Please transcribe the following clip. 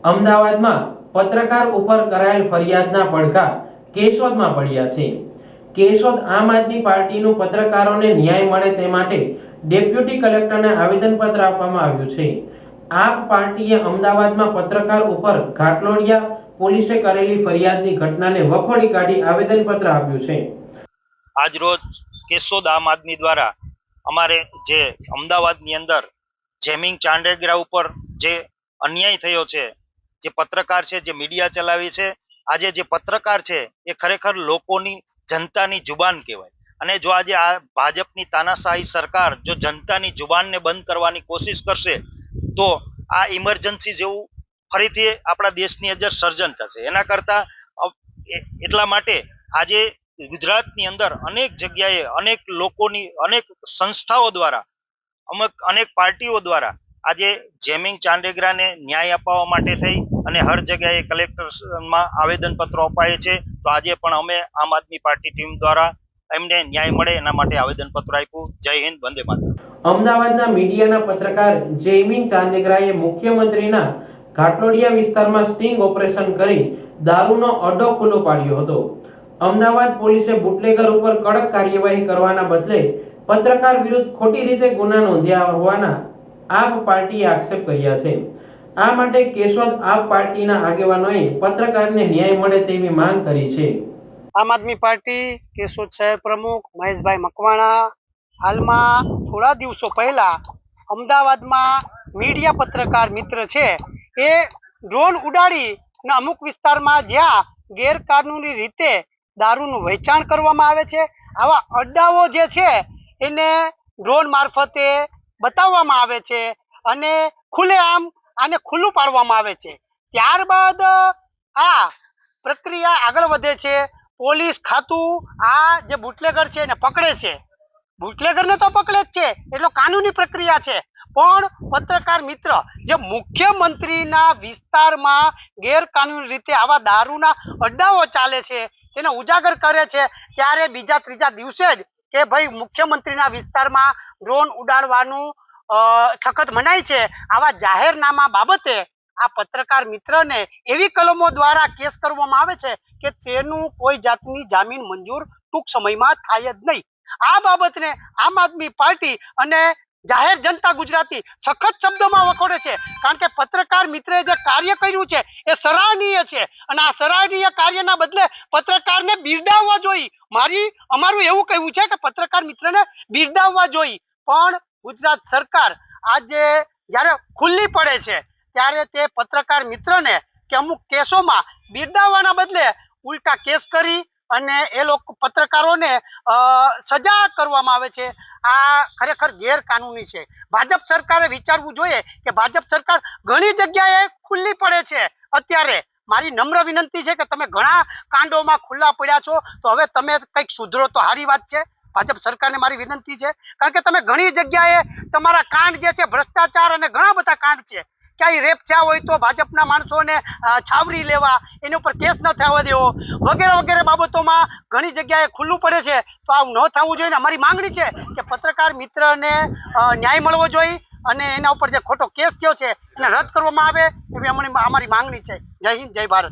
અમદાવાદમાં પત્રકાર ઉપર કરાયેલ ફરિયાદના પડઘા કેશોદમાં પડ્યા છે। કેશોદ આમ આદમી પાર્ટીનું પત્રકારોને ન્યાય મળે તે માટે ડેપ્યુટી કલેક્ટરને આવેદનપત્ર આપવામાં આવ્યું છે। આપ પાર્ટીએ અમદાવાદમાં પત્રકાર ઉપર ઘાટલોડિયા પોલીસે કરેલી ફરિયાદની ઘટનાને વખોડી કાઢી આવેદનપત્ર આપ્યું છે। આજરોજ કેશોદ આમ આદમી દ્વારા અમારે જે અમદાવાદની અંદર જેમિંગ ચાંડેગરા ઉપર જે અન્યાય થયો છે, જે પત્રકાર છે, જે મીડિયા ચલાવી છે, આજે જે પત્રકાર છે એ ખરેખર લોકોની જનતાની જુબાન કહેવાય। અને જો આજે આ ભાજપની તાનાશાહી સરકાર જો જનતાની જુબાનને બંધ કરવાની કોશિશ કરશે તો આ ઇમરજન્સી જેવું ફરીથી આપણા દેશની અંદર સર્જન થશે। એના કરતાં એટલા માટે આજે ગુજરાતની અંદર અનેક જગ્યાએ અનેક લોકોની અનેક સંસ્થાઓ દ્વારા અનેક પાર્ટીઓ દ્વારા આજે જેમિંગ ચાંડેગરાને ન્યાય અપાવવા માટે થઈ અને હર જગ્યાએ કલેક્ટરમાં આવેદનપત્રો અપાય છે। તો આજે પણ અમે આમ આદમી પાર્ટી ટીમ દ્વારા એમને ન્યાય મળે એના માટે આવેદનપત્ર આપ્યું। જય હિન્દ, વંદે માતરમ। અમદાવાદના મીડિયાના પત્રકાર જેમિંગ ચાંડેગરાએ મુખ્યમંત્રીના ઘાટલોડિયા વિસ્તારમાં સ્ટિંગ ઓપરેશન કરી દારૂનો અડ્ડો ખુલ્લો પાડ્યો હતો। અમદાવાદ પોલીસે બુટલેગર ઉપર કડક કાર્યવાહી કરવાના બદલે પત્રકાર વિરુદ્ધ ખોટી રીતે ગુના નોંધ્યા હોવાના આપ પાર્ટીએ આક્ષેપ કર્યા છે। આ માટે કેશોદ આપ પાર્ટીના આગેવાનોએ પત્રકારને ન્યાય મળે તેવી માંગ કરી છે। આમ આદમી પાર્ટી કેશોદ શહેર પ્રમુખ મહેશભાઈ મકવાણા હાલમાં થોડા દિવસો પહેલા અમદાવાદમાં મીડિયા પત્રકાર મિત્ર છે એ ડ્રોન ઉડાડી અને અમુક વિસ્તારમાં જ્યાં ગેરકાનૂની રીતે દારૂનું વેચાણ કરવામાં આવે છે આવા અડ્ડાઓ જે છે એને ડ્રોન મારફતે બતાવવામાં આવે છે અને ખુલ્લેઆમ આને ખુલ્લું પાડવામાં આવે છે। ત્યારબાદ આ પ્રક્રિયા આગળ વધે છે। પોલીસ ખાતું આ જે બુટલેગર છે એને પકડે છે। બુટલેગરને તો પકડે જ છે, એટલો કાનૂની પ્રક્રિયા છે, પણ પત્રકાર મિત્ર જે મુખ્યમંત્રીના વિસ્તારમાં ગેરકાનૂની રીતે આવા દારૂના અડ્ડાઓ ચાલે છે તેને ઉજાગર કરે છે ત્યારે બીજા ત્રીજા દિવસે જ કે ભાઈ મુખ્યમંત્રીના વિસ્તારમાં ડ્રોન ઉડાડવાનું સખત મનાય છે। આવા જાહેરનામા બાબતે આ પત્રકાર મિત્રને એવી કલમો દ્વારા કેસ કરવામાં આવે છે કે તેનું કોઈ જાતની જામીન મંજૂર ટૂંક સમયમાં થાય જ નહીં। આ બાબતને આમ આદમી પાર્ટી અને જાહેર જનતા ગુજરાતી સખત શબ્દોમાં વખોડે છે, કારણ કે પત્રકાર મિત્રે જે કાર્ય કર્યું છે એ સરાહનીય છે અને આ સરાહનીય કાર્યના બદલે પત્રકારને બિરદાવવા જોઈએ। અમારું એવું કહેવું છે કે પત્રકાર મિત્રને બિરદાવવા જોઈએ, પણ ગુજરાત સરકાર આજે જ્યારે ખુલ્લી પડે છે ત્યારે તે પત્રકાર મિત્રને કે અમુક કેસોમાં બિરદાવવાના બદલે ઉલટા કેસ કરી અને એ લોકો પત્રકારોને સજા કરવામાં આવે છે। આ ખરેખર ગેરકાનૂની છે। ભાજપ સરકારે વિચારવું જોઈએ કે ભાજપ સરકાર ઘણી જગ્યાએ ખુલ્લી પડે છે। અત્યારે મારી નમ્ર વિનંતી છે કે તમે ઘણા કાંડોમાં ખુલ્લા પડ્યા છો તો હવે તમે કંઈક સુધરો તો સારી વાત છે। ભાજપ સરકારને મારી વિનંતી છે, કારણ કે તમે ઘણી જગ્યાએ તમારા કાંડ જે છે ભ્રષ્ટાચાર અને ઘણા બધા કાંડ છે, ક્યાંય રેપ થયા હોય તો ભાજપના માણસોને છાવરી લેવા, એની ઉપર કેસ ન થવા દેવો વગેરે વગેરે બાબતોમાં ઘણી જગ્યાએ ખુલ્લું પડે છે। તો આવું ન થવું જોઈએ। અમારી માંગણી છે કે પત્રકાર મિત્રને ન્યાય મળવો જોઈએ અને એના ઉપર જે ખોટો કેસ થયો છે એને રદ કરવામાં આવે એવી અમારી માંગણી છે। જય હિન્દ, જય ભારત।